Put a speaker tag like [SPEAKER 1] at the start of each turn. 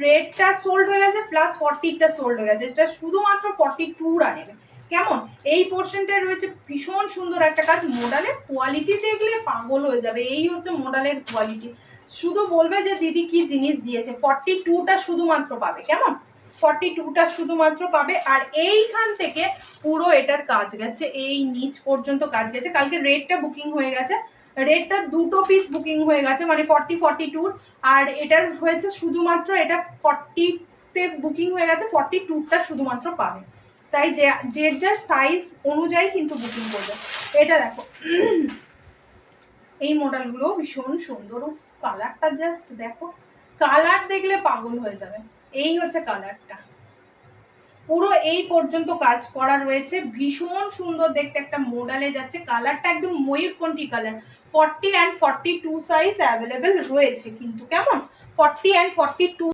[SPEAKER 1] রেডটা sold হয়ে গেছে plus 40টা sold হয়ে গেছে, এটা শুধুমাত্র 42 নেবে। কেমন এই পোর্শনটা রয়েছে ভীষণ সুন্দর একটা কাজ, মোডালের কোয়ালিটি দেখলে পাগল হয়ে যাবে। এই হচ্ছে মোডালের কোয়ালিটি, শুধু বলবে যে দিদি কি জিনিস দিয়েছে। 42টা শুধুমাত্র পাবে, কেমন 42টা শুধুমাত্র পাবে। আর এইখান থেকে পুরো এটার কাজ গেছে, এই নিচ পর্যন্ত কাজ গেছে। কালকে রেডটা বুকিং হয়ে গেছে, রেডটা 2টো পিস বুকিং হয়ে গেছে, মানে 42। আর এটার হয়েছে শুধুমাত্র এটা 40তে বুকিং হয়ে গেছে, 42টা শুধুমাত্র পাবে। তাই যে যার সাইজ অনুযায়ী কিন্তু বুকিং করবে। এটা দেখো এই মডেলগুলো ভীষণ সুন্দর, কালারটা জাস্ট দেখো, কালার দেখলে পাগল হয়ে যাবে। এই হচ্ছে কালারটা, পুরো এই পর্যন্ত কাজ করা রয়েছে, ভীষণ সুন্দর দেখতে একটা মডেলে যাচ্ছে। কালারটা একদম ময়ূরকণ্ঠী কালার। 40 and 42 সাইজ অ্যাভেলেবেল রয়েছে কিন্তু, কেমন 40 and 42